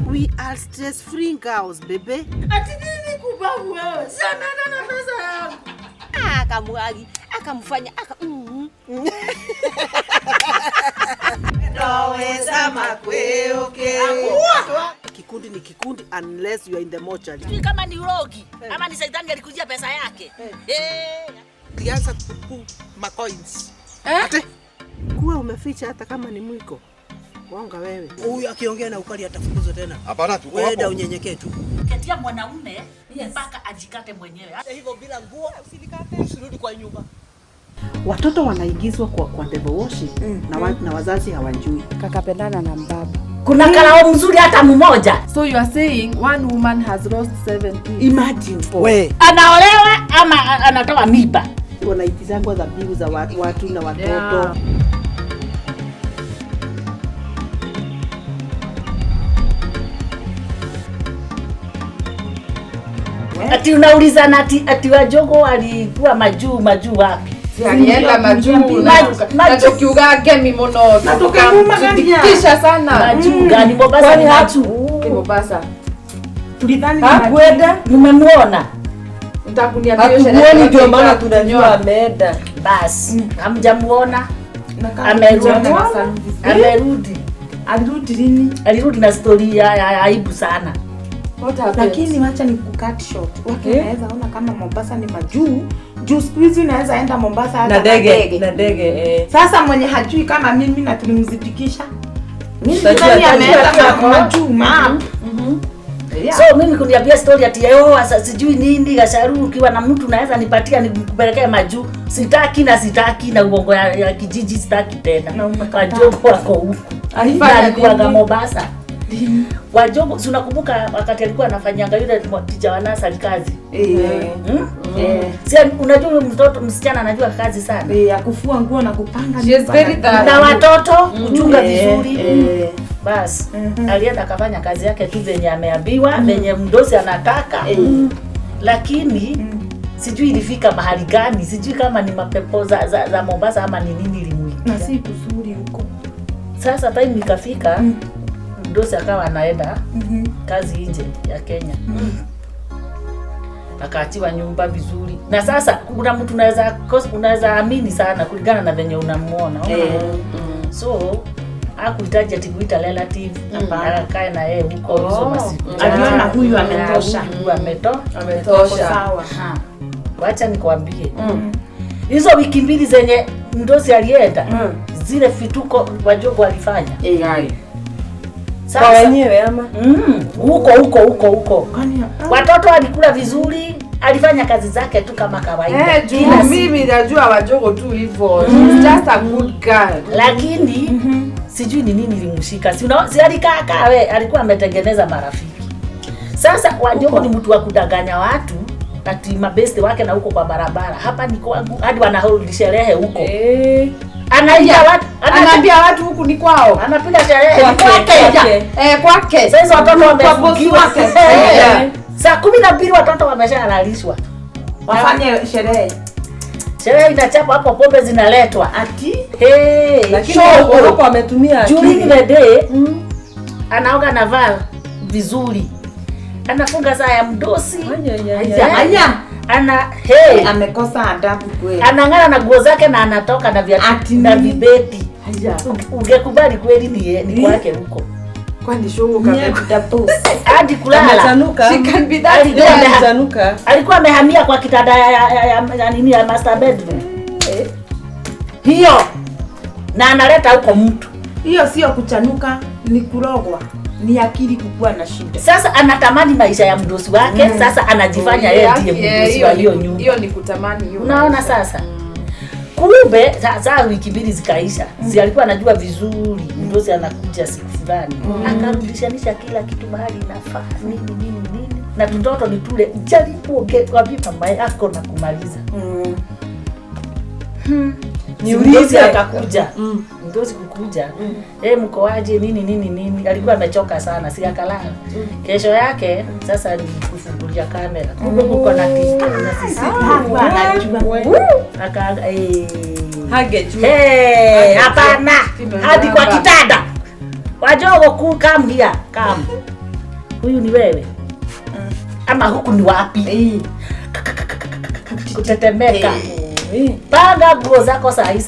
We are stress-free girls, baby. Ati nini kubavu wewe? Sana na pesa yangu. Akamwagi, akamfanya, Naweza makwe, okay. Kikundi ni kikundi unless you are in the mortuary. Kama ni urogi, ama ni Saidani alikujia pesa yake. Alianza kupu macoins. Ate kuwa umeficha hata kama ni mwiko. Wanga wewe. Huyu akiongea na ukali atafukuzwa tena. Hapana, tuko hapo. Wewe unyenyekee tu. Katia mwanaume mpaka ajikate mwenyewe. Hata hivyo bila nguo usirudi kwa nyumba. Watoto wanaigizwa kwa devil worship na wazazi hawajui. Kakapendana na mbaba. Kuna karao mzuri hata mmoja. So you are saying one woman has lost 70. Imagine. We. Anaolewa ama anatoa mimba. Wanaitizangwa dhabihu za watu na watoto. Yeah. Ati unauliza ati Wajogo walikuwa majuu wapi? Alienda majuu na tukiuga gemi mono. Tukakisha sana. Majuu gani Mombasa ni hatu? Mombasa. Tulidhani kwenda nimemuona. Nitakunia hiyo sherehe ndio maana tunajua ameenda. Basi, hamjamuona. Amerudi. Alirudi lini? Alirudi na story ya aibu sana. Lakini wacha ni kucut short. Watu wanaweza ona kama Mombasa ni majuu. Juu siku hizi unaweza enda Mombasa hata na ndege. Sasa mwenye hajui kama mimi na tulimzipikisha. Mimi nani ameenda kwa majuu map. Yeah. So mimi kuniambia story ati sasa sijui nini gasharu ukiwa na mtu naweza nipatia nikupelekea majuu. Sitaki na uongo ya kijiji sitaki tena. Wajogo wako huko. Alikuwa Mombasa. Wajogo unakumbuka wakati alikuwa anafanyanga yule tija wa nasa kazi. Si unajua mtoto msichana anajua kazi sana. Ya kufua nguo na kupanga na watoto kuchunga vizuri. Basi alienda akafanya kazi yake tu venye ameambiwa, venye mdosi anataka. Lakini sijui ilifika mahali gani, sijui kama ni mapepo za Mombasa ama ni nini ilimuingia. Na si kuzuri huko. Sasa time ikafika mdosi akawa anaenda kazi nje ya Kenya. Akaatiwa nyumba vizuri. Na sasa kuna mtu unaweza amini sana kulingana na venye unamuona. So hakuhitaji ati kuita relative akae na yeye huko kusoma siku. Aliona huyu ametosha. Ametosha. Sawa. Wacha nikwambie. Hizo wiki mbili zenye mdosi alienda, zile vituko Wajogo walifanya. Sasa wenyewe ama huko. Watoto walikula vizuri, alifanya kazi zake tu kama kawaida. Mimi najua Wajogo tu hivyo. She's just a good girl. Lakini sijui ni nini limushika. Si alikaa alikuwa ametengeneza marafiki. Sasa Wajogo ni mtu wa kudanganya watu ati mabeste wake na huko kwa barabara. Hapa ni kwangu hadi wanahold sherehe huko. Anaambia watu huku ni kwao. Anapiga sherehe kwake. Kwake. Sasa watoto wamefungiwa. Saa 12 watoto wameshalalishwa. Wafanye sherehe. Sherehe inachapa hapo, pombe zinaletwa. Ati lakini hapo ametumia during the day anaoga na vaa vizuri. Anafunga saa ya mdosi. Amekosa adabu kweli. Anang'ana na nguo zake na anatoka na viatu na vibeti. Ungekubali kweli ni kwake huko. Kwani show kamekuta boss. Hadi kulala. She can be that. Alikuwa amehamia kwa kitanda ya master bedroom. Hiyo. Na analeta huko mtu. Hiyo sio kuchanuka, ni kurogwa. Ni akili kukua na shida. Sasa anatamani maisha ya mdosi wake. Sasa anajifanya yeye ndiye mdosi wa hiyo nyumba. Hiyo ni kutamani hiyo. Unaona sasa? Kumbe sasa wiki mbili zikaisha. Si alikuwa anajua vizuri mdosi anakuja siku fulani. Akarudishanisha kila kitu mahali inafaa. Nini. Na mtoto ni tule jaribu kwa mama yako na kumaliza. Mdosi akakuja. Mdosi kukuja. Mko aje nini. Alikuwa amechoka sana, si akalala. Kesho yake sasa ni kufungulia kamera. Kumbe kuko na sisi. Hage juu. Hapana. Hadi kwa kitanda. Wajogo come here, come. Huyu ni wewe? Ama huku ni wapi? Kutetemeka. Panga nguo zako saa hii.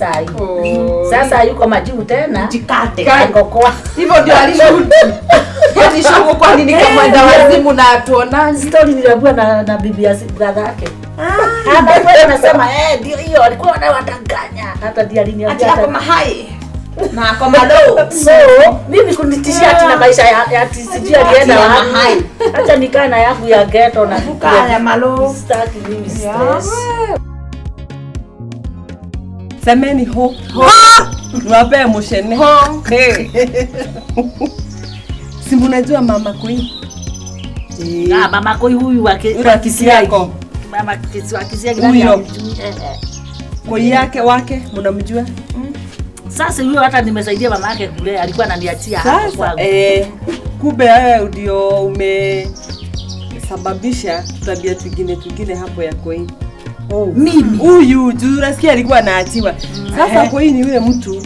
Sasa yuko majuu tena. Jikate. Kangokoa. Hivyo ndio alishuti. Hadi shogo kwa nini kama enda wazimu na atuonani. Story niliambiwa na bibi ya brother yake. Hata wewe unasema ndio hiyo alikuwa anawatanganya. Hata ndiye aliniambia hata kama hai. Na kwa malo. So, mimi kunitishia ati na maisha ya sijui alienda wapi. Acha nikaa na yangu ya ghetto na kukaa ya malo. Staki mimi stress. Semeni ho. Niwape moshene. Si mnajua mama Koi? Mama Koi huyu wake Kisiako. Mama Kisiako huyo. Koi yake wake mnamjua? Sasa huyo hata nimesaidia mama yake kule alikuwa ananiachia hapo kwangu. Kumbe wewe ndio umesababisha tabia tugine hapo ya Koi. Mimi huyu juu nasikia alikuwa anaachiwa. Sasa Koi ni yule mtu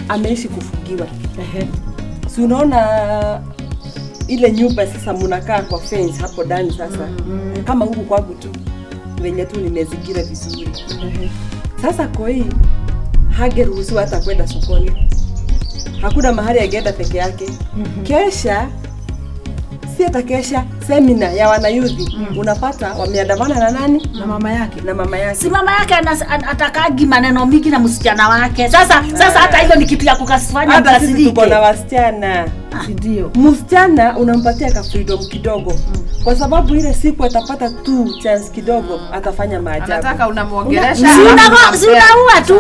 ameishi kufugiwa. Si unaona ile nyumba sasa mnakaa kwa fence hapo ndani sasa. Kama huku kwangu tu wenye tu nimezingira vizuri. Sasa Koi hageruhusiwa hata kwenda sokoni. Hakuna mahali angeenda peke yake. Kesha si hata kesha semina ya wanayuthi unapata wameandamana na nani? Na mama yake. Si mama yake atakagi maneno mingi na msichana wake. Sasa hata hilo ni kitu ya kukasifanya hata sisi tuko na wasichana. Ndio. Msichana unampatia ka freedom kidogo. Kwa sababu ile siku atapata tu chance kidogo atafanya maajabu. Anataka unamuongelesha. Si unaua tu.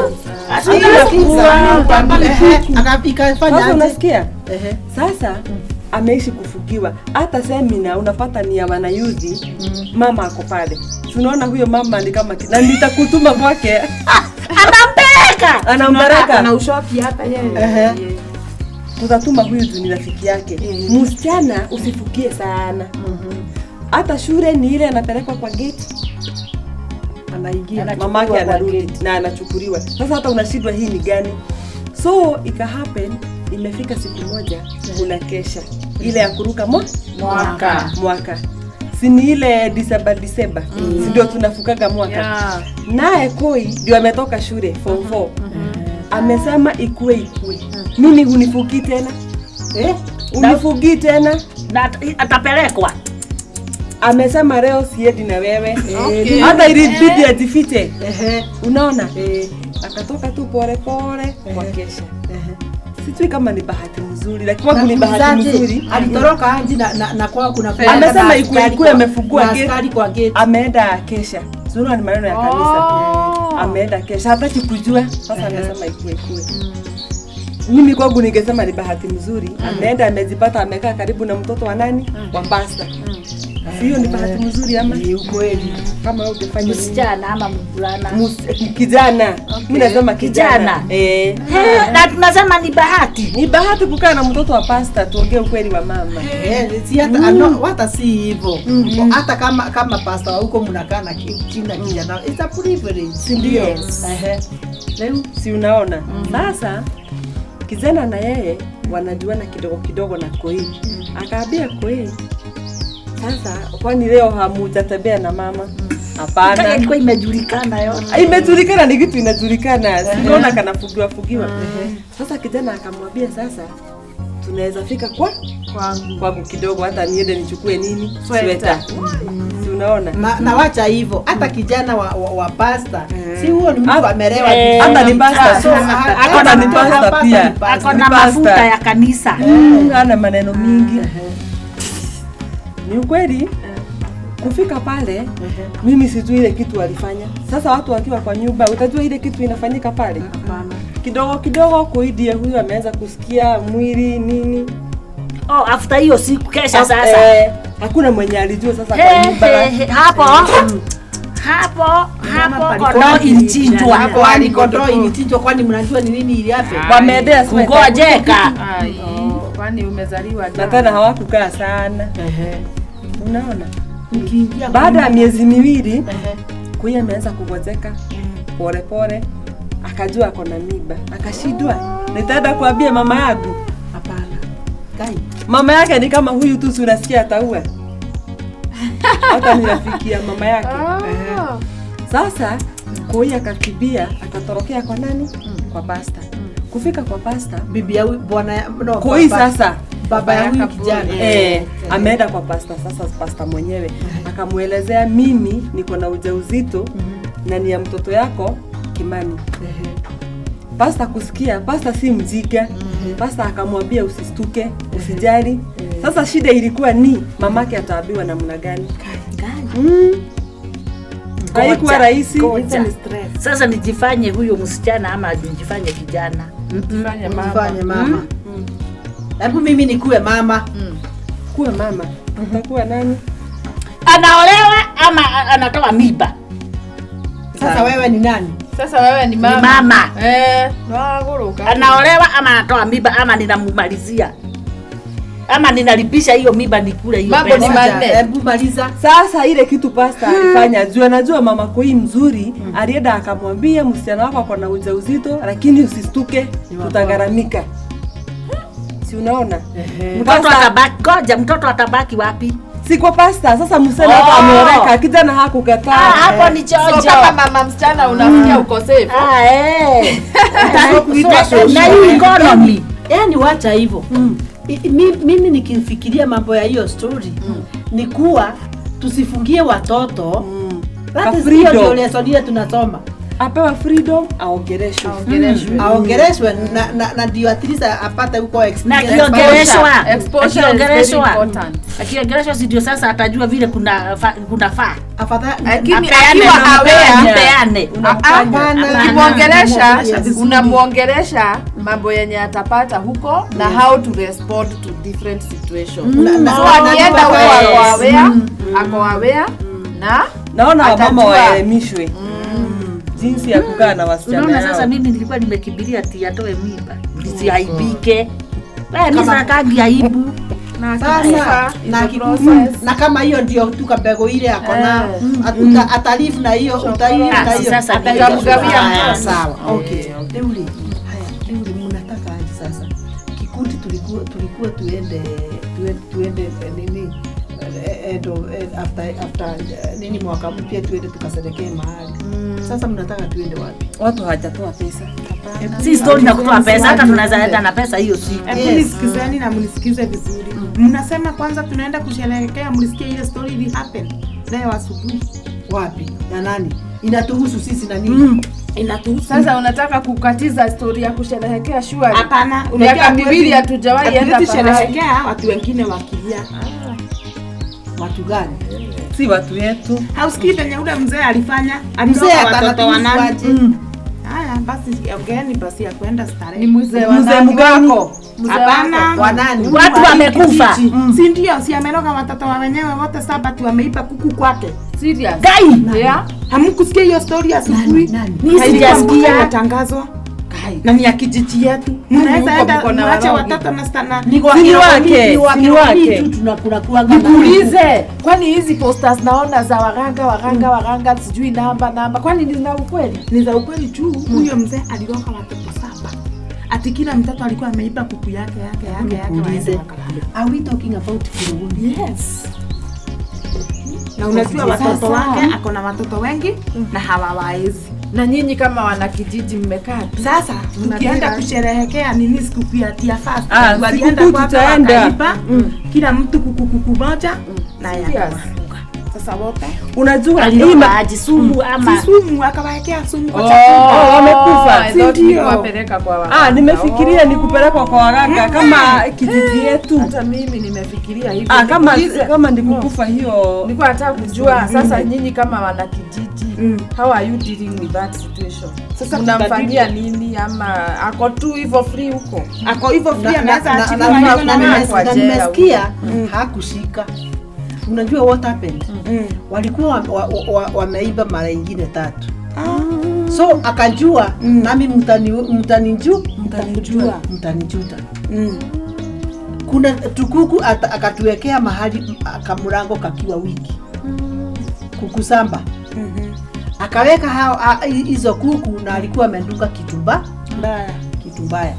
Sasa unasikia? Sasa ameishi kufugiwa. Hata semina unapata ni ya wanayuthi, mama ako pale. Tunaona huyo mama ni kama na nitakutuma kwake. Anampeleka na ushoki hata yeye. Tutatuma huyu tu ni rafiki yake. Msichana usifukie sana. Hata shule ni ile anapelekwa kwa gate. Anaingia mamake anarudi na anachukuliwa. Sasa hata unashindwa hii ni gani? So ika happen imefika siku moja kuna kesha ile ya kuruka mwaka. Si ni ile December. Si ndio tunafukaga mwaka. Naye Koi ndio ametoka shule form 4. Amesema ikue. Mimi hunifuki tena. Unifuki tena na atapelekwa. Amesema leo siendi na wewe. Hata ilibidi atifite. Unaona? Akatoka tu pole kwa kesha. Sijui kama ni bahati nzuri, lakini kwangu ni bahati nzuri. Alitoroka aje na kwao kuna fedha. Amesema ikue amefungua gate kwa gate. Ameenda kesha. Sio ni maneno ya kanisa. Ameenda kesha. Hataki kujua. Sasa amesema ikue. Mimi kwangu ningesema ni bahati nzuri. Ameenda amezipata amekaa karibu na mtoto wa nani? Wa pasta. Hiyo ni bahati nzuri ama ni ukweli? Kama wewe ungefanya msichana ama mvulana? Kijana. Mimi nasema kijana. Na tunasema ni bahati. Ni bahati kukaa na mtoto wa pasta, tuongee ukweli wa mama. Si hata hata si hivyo. Hata kama pasta huko mnakaa na kijana. It's a privilege. Si ndio? Leo si unaona? Sasa kijana na yeye wanajuana kidogo na Koi. Akaambia Koi, sasa kwani leo hamutatembea na mama? Hapana. Ilikuwa imejulikana yote. Imejulikana ni kitu inajulikana. Siona kana fugiwa. Sasa kijana akamwambia sasa tunaweza fika kwangu kidogo hata niende nichukue nini? Sweta. Si unaona? Na wacha hivyo. Hata kijana wa pasta. Si huo ni mtu amelewa. Hata ni pasta. Hata ni pasta pia. Akona mafuta ya kanisa. Ana maneno mingi. Ni ukweli kufika pale mimi sijui ile kitu alifanya. Sasa watu wakiwa kwa nyumba utajua ile kitu inafanyika pale. Kidogo kuidie huyu ameanza kusikia mwili nini. After hiyo siku kesha sasa. Hakuna mwenye alijua sasa kwa nyumba. Hapo kondoo ilichinjwa. Hapo alikondoo ilichinjwa kwani mnajua ni nini ili hapa? Wameendea ngojeka. Kwani umezaliwa na tena hawakukaa sana. Unaona? Baada ya miezi miwili Koi ameanza kugojeka pole. Akajua ako na mimba. Akashindwa. Nitaenda kuambia mama yangu. Hapana. Mama yake ni kama huyu tu, si unasikia ataua. Hata ninafikia mama yake. Sasa Koi akakimbia akatorokea kwa nani? Kwa pasta. Kufika kwa pasta, bibi ya bwana Koi sasa baba ya huyu kijana ameenda kwa pasta. Sasa pasta mwenyewe akamuelezea, mimi niko na ujauzito na ni ya mtoto yako Kimani. Pasta kusikia, pasta si mjinga. Pasta akamwambia usistuke, usijali. Sasa shida ilikuwa ni mamake ataambiwa namna gani? Haikuwa rahisi. Sasa nijifanye huyo msichana ama nijifanye kijana? Nifanye mama. Hebu mimi nikuwe mama. Kuwe mama. Utakuwa nani? Anaolewa ama anatoa mimba? Sasa wewe ni nani? Sasa wewe ni mama. Ni mama. Naguruka. Anaolewa ama anatoa mimba ama ninamumalizia? Ama ninalipisha hiyo mimba nikule hiyo Mambo ni manne. Hebu maliza. Sasa ile kitu pasta alifanya, anajua mama Koi mzuri, alienda akamwambia msichana wako ako na ujauzito, lakini usistuke, tutagaramika. Si unaona? Mtoto atabaki koja, mtoto atabaki wapi? Si kwa pasta. Sasa msichana hapa ameoreka, kijana hakukataa. Hapo ni chojo. So kama mama msichana unafikia ukosefu. Na hii economy. Yaani wacha hivyo. Mimi nikifikiria mambo ya hiyo story ni kuwa tusifungie watoto. Ndio lesson ile tunasoma. Apewa freedom, aongeleshwe. Aongeleshwe na ndio at least apate huko experience. Na kiongeleshwa. Exposure is very important. Akiongeleshwa ndio sasa atajua vile kuna faa. Afadhali lakini akiwa apeane. Ukimwongelesha, unamuongelesha mambo yenye atapata huko na how to respond to different situations. So anaenda ako aware na naona wamama waelimishwe jinsi ya kukaa na wasichana. Unaona sasa mimi nilikuwa nimekimbilia ati atoe mimba. Nisiaibike. Wewe ni sakagi aibu. Na kama hiyo ndio tu kabego ile yako na atalifu na hiyo utaiyo sasa atamgawia sawa. Okay. Leuli mnataka aje sasa? Kikundi tulikuwa tuende nini? After nini mwaka mpya tuende tukaserekee mahali. Sasa mnataka tuende wapi? Watu hawajatoa pesa. Si story na kutoa pesa, hata tunaweza enda na pesa hiyo si. Hebu nisikizeni na mnisikize vizuri. Mnasema kwanza tunaenda kusherehekea, mlisikia ile story ili happen leo asubuhi. Wapi? Na nani? Inatuhusu sisi na nini? Inatuhusu. Sasa unataka kukatiza story ya kusherehekea shwari? Hapana, miaka miwili hatujawahi enda kusherehekea, watu wengine wakilia. Watu gani? Si watu yetu. Hausikii venye ule mzee alifanya? Mzee watoto wanani? Haya basi ongeeni basi ya kwenda starehe. Ni mzee wako. Hapana. Wanani? Watu wamekufa. Si ndio, si ameroga watoto wa wenyewe wote Sabati wameiba kuku kwake. Serious? Gai. Yeah. Hamkusikia hiyo story asubuhi? Mimi sijasikia tangazo. Na ni ya kijiji yetu. Mnaweza enda mwache watoto na sana. Ni wake. Tunakula kuanga. Nikuulize, kwani hizi posters naona za waganga sijui namba kwani ni za ukweli? Ni za ukweli tu. Huyo mzee aliroga watoto 7. Ati kila mtoto alikuwa ameiba kuku yake. Are we talking about Kiruguni? Yes. Na unajua watoto wake ako na watoto wengi na hawawaezi. Na nyinyi kama wanakijiji mmekaa tu. Sasa tukienda kusherehekea nini siku ya fast. Walienda kwa wakaiba kila mtu kuku moja na ya. Sasa wote unajua hii maji sumu ama sumu akawaekea sumu kwa chakula. Wamekufa. Si ndio wapeleka kwa waganga. Nimefikiria ni kupelekwa kwa waganga kama kijiji yetu. Hata mimi nimefikiria hivyo. Kama ni kukufa hiyo. Nilikuwa nataka kujua sasa nyinyi kama wana kijiji how are you dealing with that situation? Sasa mnamfanyia nini ama ako tu hivyo free huko? Ako hivyo free anaweza achiliwa na nimesikia hakushika. Unajua what happened? Walikuwa wameiba mara nyingine 3. So akajua nami mtanijuta. Kuna tukuku akatuwekea mahali kamurango kakiwa wiki. Kuku samba. Akaweka hizo kuku na alikuwa amedunga kitu mbaya.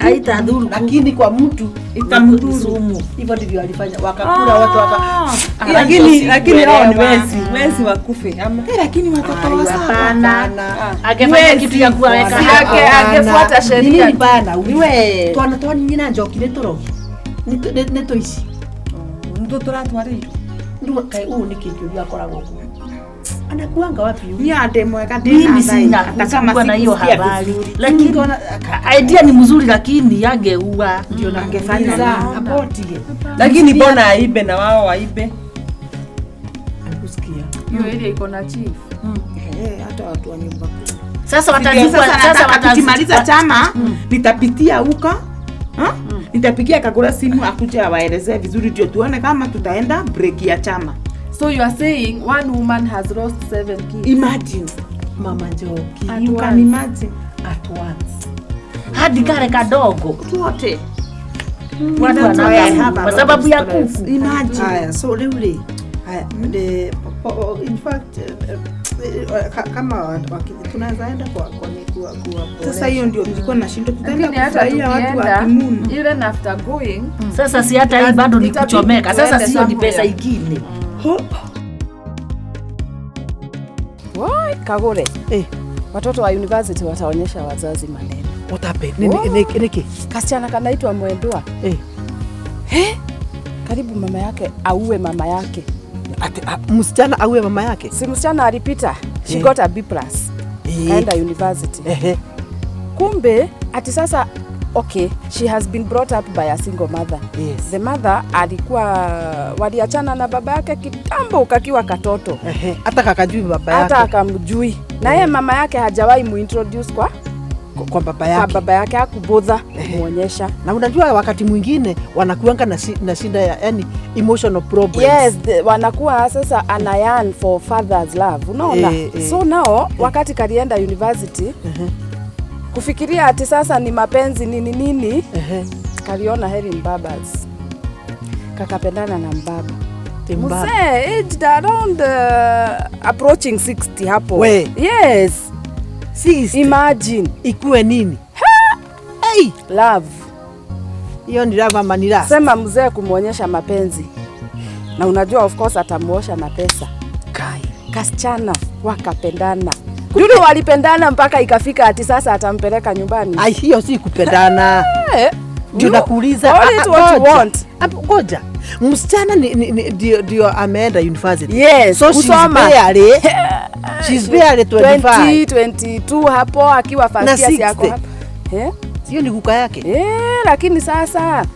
haitadhuru, lakini kwa mtu itamdhuru. Hivyo ndivyo alifanya, wakakula watu lakini hao ni wezi wakufe ama lakini watoto hapana. Angefanya kitu ya kuweka angefuata sheria. Nini bana wewe twana nyina njokire torogi neto ici ndo turatwarira ndio kai ni kitu ya koragwo ku anakuanga wapi huyu? Ni ande mweka mimi sina kama na hiyo habari, lakini idea ni mzuri, lakini yangeua ndio na angefanya abortie. Lakini mbona aibe na wao waibe? Kusikia hiyo area iko na chief. Hata watu wa nyumba. Sasa watakimaliza chama nitapitia huko. Nitapigia Kagure simu akuja waelezee vizuri ndio tuone kama tutaenda break ya chama. So you are saying one woman has lost 7 kids. Imagine Mama Njoki, you can imagine at once. Hadi kale kadogo wote kwa sababu ya kufu. Imagine. Haya, so leo in fact kama tunaweza enda kwa sasa hiyo ndio tulikuwa na shindo, tutaenda kufurahia watu wa Kimunu even after going. Sasa si hata hii bado ni kuchomeka. Sasa sio ni pesa ingine. Why Kagure? Watoto wa university wataonyesha wazazi maneno. What happened? Niki kasichana kanaitwa Mwendwa. Karibu mama yake auwe mama yake. Msichana auwe mama yake? Si msichana alipita. She got a B+. Kaenda university. Kumbe ati sasa she has been brought up by a single mother. Yes. The mother alikuwa waliachana na baba yake kitambo kakiwa katoto. Hata kakajui baba yake. Hata akamjui. Na yeye mama yake hajawahi muintroduce kwa baba yake. Kwa baba yake hakubodha muonyesha. Na unajua wakati mwingine wanakuanga na shida ya yani emotional problems. Yes, wanakuwa sasa anayan for father's love. Unaona? So now wakati kalienda university kufikiria ati sasa ni mapenzi nini kaliona heri mbabas kakapendana na mbaba mzee aged around approaching 60 hapo. We. Yes 60. Imagine ikuwe nini? Hey, love hiyo ni love ama ni love? Sema mzee kumuonyesha mapenzi na unajua of course atamuosha na pesa kasichana wakapendana. Yule walipendana mpaka ikafika ati sasa atampeleka nyumbani. Hiyo si kupendana. Ndio nakuuliza. Ngoja. Msichana ndio ameenda university. Yes, so kusoma. She's barely 25. 22 hapo akiwa first year yako hapo. Sio ni kuka yake. Lakini sasa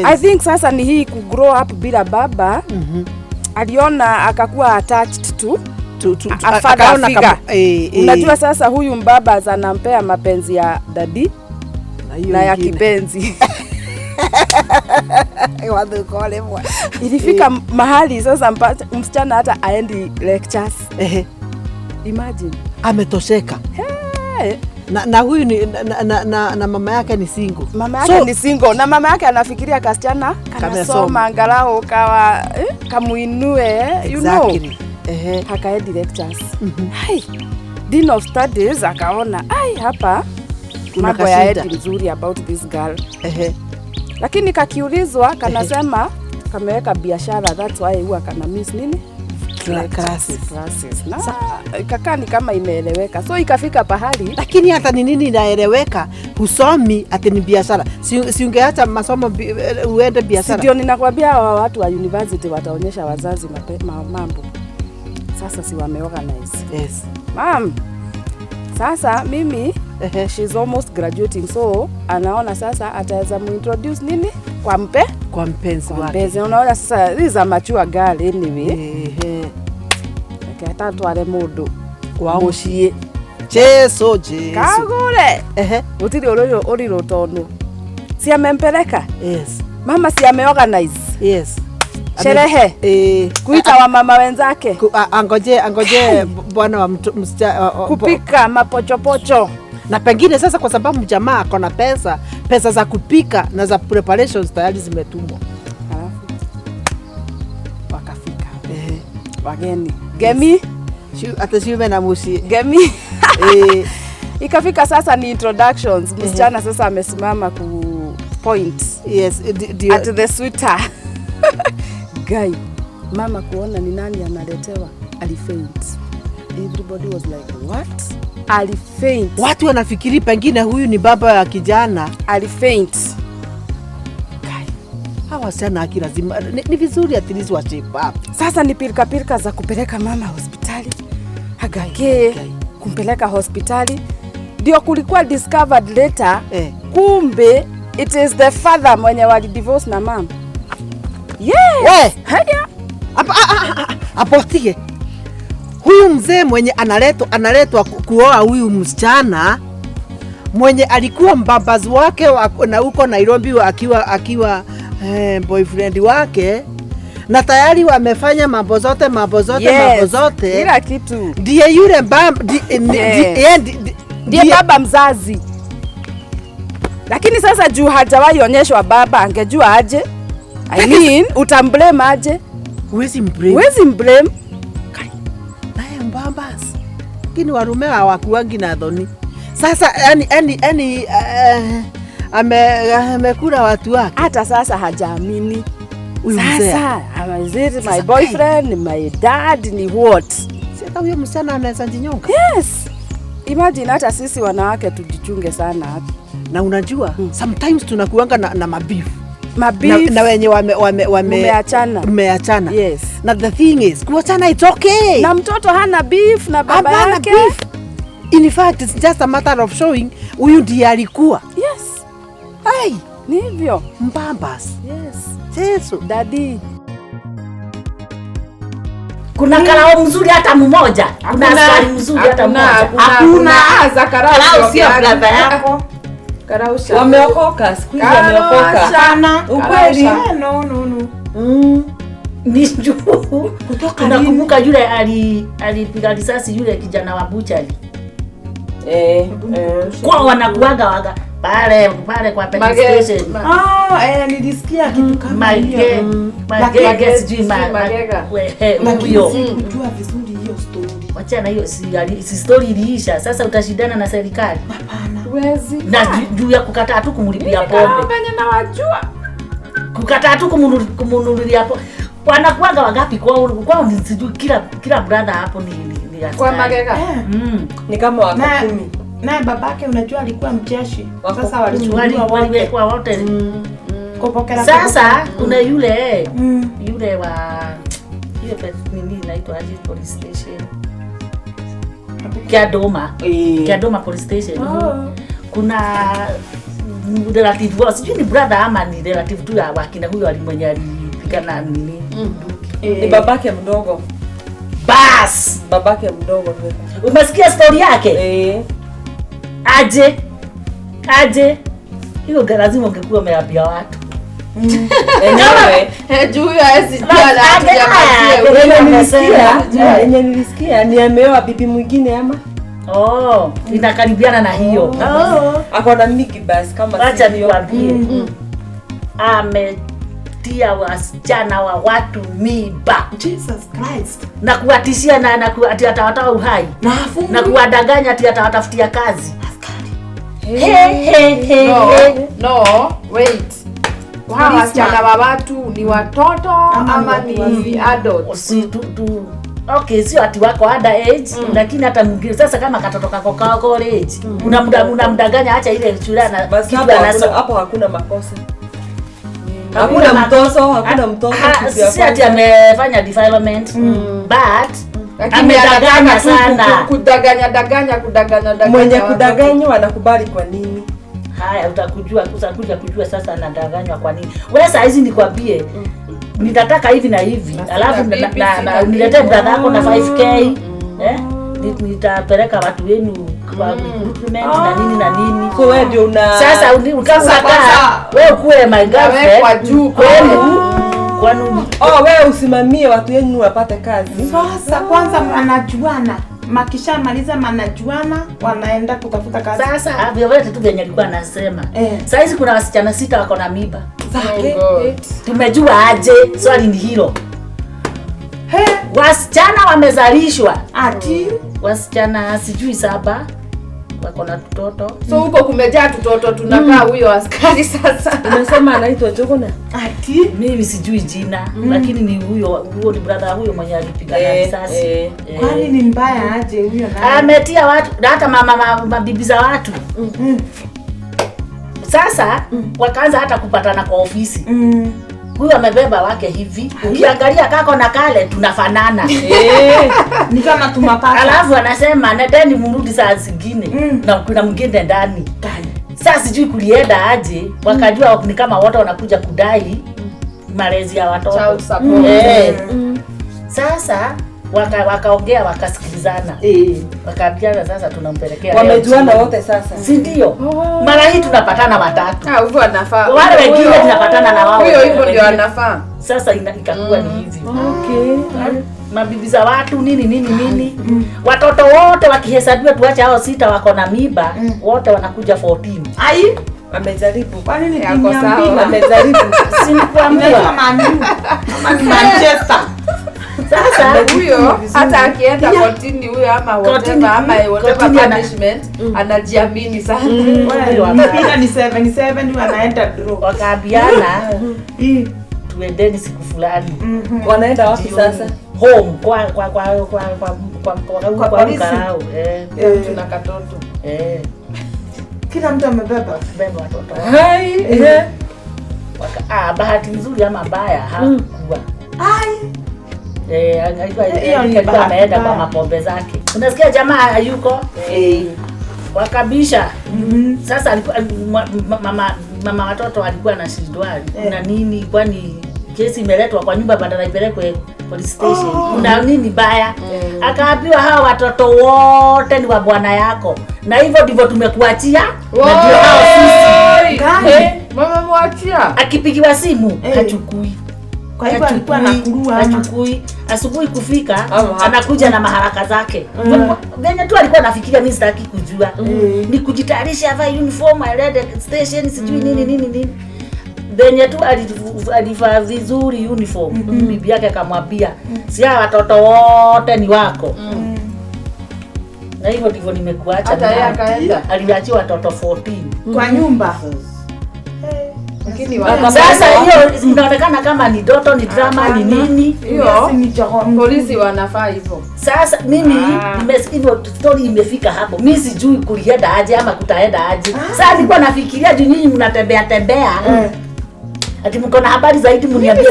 I think sasa ni hii ku grow up bila baba. Aliona akakuwa attached to akaona kama unajua sasa huyu mbaba anampea mapenzi ya dadi na ya kipenzi. Ilifika mahali sasa msichana hata aendi lectures. Imagine ametosheka. Na huyu ni na mama yake ni single. Mama yake ni single na mama yake anafikiria kasichana kanasoma angalau kawa kamuinue you know. Hakaendi lectures. Hai. Dean of Studies akaona hapa mambo ya edi mzuri about this girl. Lakini kakiulizwa kanasema kameweka biashara, that's why huwa kana miss nini? Classes. Na ikakaa ni kama imeeleweka. So ikafika pahali. Lakini hata ni nini inaeleweka? Husomi ati ni biashara. Si ungeacha masomo uende biashara. Ndio ninakwambia watu wa university wataonyesha wazazi mambo. Sasa si wameorganize. Yes. Mom. Sasa mimi she's almost graduating, so anaona sasa ataweza muintroduce nini kwa mpenzi wake. Unaona sasa this is a mature girl anyway. Akatatu ale mundu kwa mushie. Jesu. Kagure. Utiri oriro tono. Si amempeleka? Yes. Mama si ameorganize. Yes. Sherehe. Kuita wa mama wenzake. Angoje bwana wa msichana kupika mapochopocho. Na pengine sasa kwa sababu jamaa akona pesa za kupika na za preparations tayari zimetumwa. Wakafika. Wageni. Gemi. Hata shiume na mushi. Gemi. Ikafika sasa ni introductions. Msichana sasa amesimama ku point. Yes, at the sweater. Guy, mama kuona ni nani analetewa, alifaint. Everybody was like, what? Alifaint. Watu wanafikiri pengine huyu ni baba ya kijana. Alifaint. Hawa sana akilazima ni vizuri at least wa shape up. Sasa ni pilika za kupeleka mama hospitali. Agake kumpeleka hospitali. Ndio kulikuwa discovered later. Kumbe it is the father mwenye wali divorce na mama. Yes. Haya. Apotie. Huyu mzee mwenye analetwa kuoa huyu msichana mwenye alikuwa mbabazi wake na huko Nairobi akiwa boyfriend wake, na tayari wamefanya mambo zote kila kitu. Ndiye yule ndiye baba mzazi. Lakini sasa juu hajawahi onyeshwa baba, angejua aje? I mean, utamblame aje? Huwezi mblame. Naye mbambas. Lakini warume hawakuangi na dhoni. Sasa yani amekula watu wake. Hata sasa hajaamini. Sasa, is it my boyfriend, my dad, ni what? Sasa huyo msichana anaweza jinyonga. Yes. Imagine hata sisi wanawake tujichunge sana hapa. Na unajua, sometimes tunakuanga na mabifu. Na wenye umeachana. Yes. Na the thing is, kuachana it's okay. Na mtoto hana beef na baba yake. In fact, it's just a matter of showing huyu ndiye alikuwa. Yes. Ai, ni hivyo. Mbambas. Yes. Yesu. Daddy. Kuna karao mzuri hata mmoja. Kuna askari mzuri hata mmoja. Hakuna za karao sio brother yako. Karao wameokoka, siku hizi wameokoka. Ukweli? No. Ni juu. Unakumbuka yule alipiga risasi yule kijana wa buchari? Kwa wanakuaga pale kwa petrol station. Nilisikia kitu kama hiyo. Magega sijui magega. Huyo. Kujua vizuri hiyo story. Wachana hiyo si story iliisha. Sasa utashindana na serikali. Hapana. Huwezi. Na juu ya kukataa tu kumlipia pombe. Na wajua. Kukataa tu kumnunulia pombe. Wanakuaga wangapi kwao sijui kila brother hapo ni kwa magega. Ni kama wako 10. Naye babake unajua alikuwa mcheshi. Sasa waliwekwa wote. Sasa kuna yule wa ile nini inaitwa aje police station. Kiadoma police station. Kuna relative wao sijui ni brother ama ni relative tu ya wakina huyo alimwenye alipigana nini. Ni babake mdogo. Bas, babake mdogo. Umesikia story yake? Aje. Hiyo lazima ungekuwa umeambia watu. Enyewe juu ya nilisikia ni ameoa bibi mwingine ama inakaribiana na hiyo. Ako na miki basi kama acha niwaambie. Ametia wasichana wa watu mimba. Jesus Christ. Na kuwatishia na kuatia atawatoa uhai. Na kuwadanganya ati atawatafutia kazi. No, wait. Hawa wasichana wa watu ni watoto ama ni adults? Okay, sio ati wako underage, lakini hata mwingine sasa kama katoto kako college, unamdanganya acha ile shule na hapo hakuna makosa. Hakuna mtoto. Si ati amefanya development, but amedanganya sana. Kudanganya. Mwenye kudanganywa anakubali kwa nini? Haya utakuja kujua sasa anadanganywa kwa nini. Wewe saa hizi nikwambie nitataka hivi na hivi. Alafu niletee brother yako na 5k. Nitapeleka watu wenu kwa recruitment na nini. Kwa wewe ndio sasa wewe kuwe my girlfriend kwa juu kwenu. Wewe usimamie watu wenu wapate kazi. Sasa kwanza wanajuana. Makishamaliza manajuana wanaenda kutafuta kazi. Sasa vyote tu venye alikuwa anasema. Sasa hizi kuna wasichana 6 wako na mimba. Tumejua aje? Swali ni hilo. Wasichana wamezalishwa. Ati wasichana sijui 7 wako na tutoto. So huko kumejaa tutoto tunakaa huyo askari sasa. Unasema anaitwa Jogona? Ati Mimi sijui jina, lakini ni huyo ni brother huyo mwenye alipigana risasi. kwani ni mbaya aje huyo naye? Ametia watu hata mabibi za watu. Sasa wakaanza hata kupatana kwa ofisi. Huyu amebeba wake hivi. Ukiangalia kako na kale tunafanana. Ni kama tumapata. Alafu anasema neteni mrudi saa zingine na kuna mwingine ndani. Sasa sijui kulienda aje, wakajua ni kama wote wanakuja kudai malezi ya watoto. Child support. Sasa wakaongea wakasikilizana. Wakaambiana sasa tunampelekea. Wamejuana wote sasa. Si ndio? Mara hii tunapatana watatu. Huyo anafaa. Wale wengine tunapatana na wao. Huyo hivyo ndio anafaa. Sasa ikakuwa ni hivi. Okay. Mabibi za watu nini. Watoto wote wakihesabiwa tuache hao 6 wako na mimba, wote wanakuja 14. Ai, Amejaribu. kwani ni Yako timu ya sawa. mpira? Amejaribu. Inaitwa Sikuambia. Man U. Ama ni Manchester. Sasa Huyo hata akienda kotini huyo ama Kotini, whatever kotini punishment anajiamini sana. Mpira ni 7-7 huyo anaenda draw. wakaambiana tuendeni siku fulani. Wanaenda wapi sasa? Home kwa polisi. karao. Tuna katoto. Kila mtu amebeba. Beba watoto. Hai. Bahati nzuri ama mbaya hakuwa. Alikuwa ameenda kwa mapombe zake. Unasikia jamaa hayuko? Wakabisha. Sasa alikuwa mama watoto alikuwa na shida na nini, kwani kesi imeletwa kwa nyumba badala ipelekwe police station. Kuna nini baya? Akaambiwa hawa watoto wote ni wa bwana yako. Na hivyo ndivyo tumekuachia. Na ndio hao sisi. Mama mwachia. Akipigiwa simu hachukui. Kwa hivyo alikuwa anakurua ama hachukui. Asubuhi kufika anakuja na maharaka zake. Venye tu alikuwa anafikiria mimi sitaki kujua. Ni kujitayarisha avae uniform aende station sijui nini. Venye tu alivaa vizuri uniform. Bibi yake akamwambia, "Si hawa watoto wote ni wako." Na hivyo ndivyo nimekuacha. Hata yeye akaenda. Aliachiwa watoto 14 kwa nyumba. Lakini sasa hiyo inaonekana kama ni ndoto, ni drama, ni nini? hiyo polisi wanafaa hivyo. Sasa mimi nimesikia story imefika hapo. Mimi sijui kulienda aje ama kutaenda aje. Sasa nilikuwa nafikiria juu nyinyi mnatembea tembea. Ati mko na habari zaidi mniambie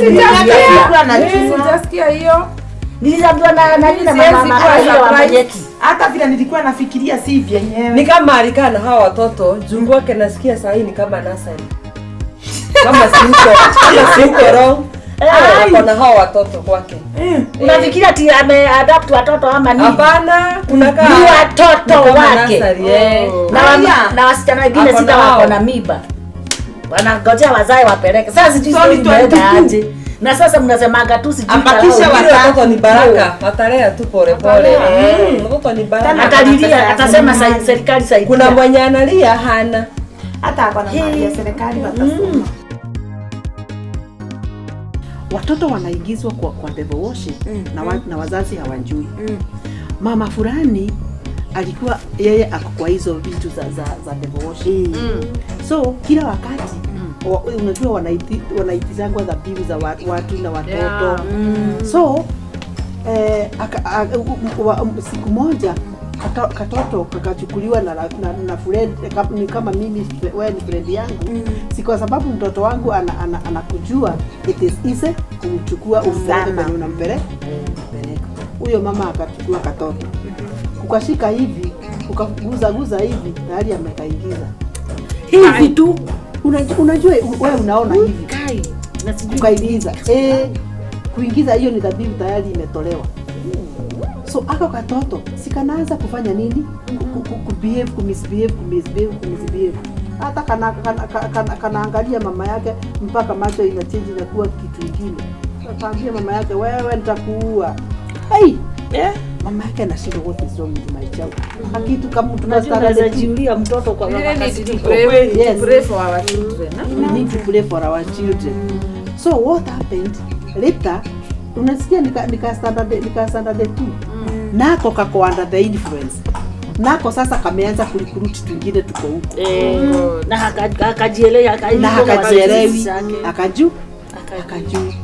Sijasikia hiyo. Niliambiwa na mama wa Manyeki. Hata vile nilikuwa nafikiria si vyenyewe. Ni kama alikaa na hawa watoto, jungu wake nasikia saa hii ni kama nasari. Kama siko wrong. Wako na hawa watoto kwake. Unafikiria ati ameadopt watoto ama nini? Hapana, kunakaa ni watoto wake. Na wasichana wengine sita wako na mimba. Wanangojea wazae wapeleke. Sasa sijui imeenda aje. Na sasa mnasemaga tu sijui ambakisha watoto ni baraka. Watalea tu pole pole. Watoto ni baraka. Atalilia, atasema serikali saidia. Kuna mwenye analia hana. Hata hapa na mali ya serikali watasoma. Watoto wanaingizwa kwa devil worship na wazazi hawajui. Mama fulani alikuwa yeye ako kwa hizo vitu za devil worship. So kila wakati unajua wanaitizangwa dhabihu za watu na watoto. So siku moja katoto kakachukuliwa na friend kama mimi, wewe ni friend yangu. Si kwa sababu mtoto wangu anakujua, it is easy kumchukua umzame unampeleka. Huyo mama akachukua katoto ukashika hivi ukaguza hivi tayari amekaingiza hivi tu. Unajua wewe unaona hivi ukaingiza kuingiza, hiyo ni dhabihu tayari imetolewa. So ako katoto sikanaanza kufanya nini? Kumisbehave. Hata kanaangalia mama yake mpaka macho inachange na kuwa kitu kingine. Akaambia mama yake, wewe nitakuua. Mama yake anashindwa what is wrong with my child. Hakitu kama tunaweza jiulia mtoto kwa mama kasi. Pray for our children. We need to pray for our children. So what happened later? Unasikia nika standard tu. Nako kako under the influence. nako sasa kameanza kurecruit twingine tuko huko. Na akajielewa akajua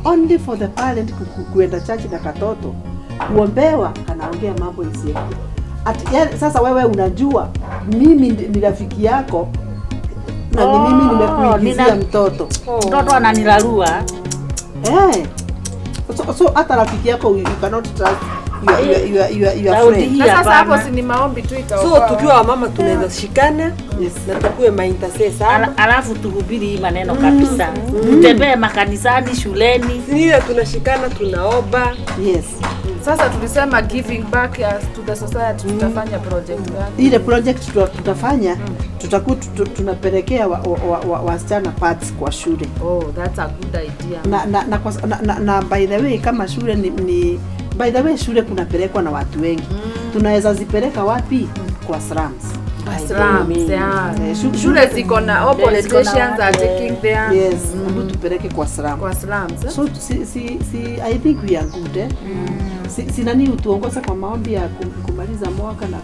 only for the parent kuenda church na katoto kuombewa kanaongea mambo isiyo. Sasa wewe unajua mimi ni rafiki yako na ni mimi nimekuingizia mtoto. Mtoto ananilarua. So hata rafiki yako you cannot trust your friend. Sasa hapo si ni maombi tu itaokoa. So tukiwa wamama tunaweza shikana na tukue maintercessor. Alafu tuhubiri hii maneno kabisa. Tutembee makanisani, shuleni. Sisi tunashikana tunaomba. Yes. Sasa tulisema giving back to the society, tutafanya project gani? Ile project tutafanya tutakuwa tunapelekea wasichana pads kwa shule. Oh, that's a good idea. Na by the way kama shule ni by the way shule kunapelekwa na watu wengi. Tunaweza zipeleka wapi? Kwa slums. Shule ziko na all politicians are taking there. Yes, mtu tupeleke kwa slums. Kwa slums. So I think we are good. Si nani utuongoza kwa maombi ya kumaliza mwaka na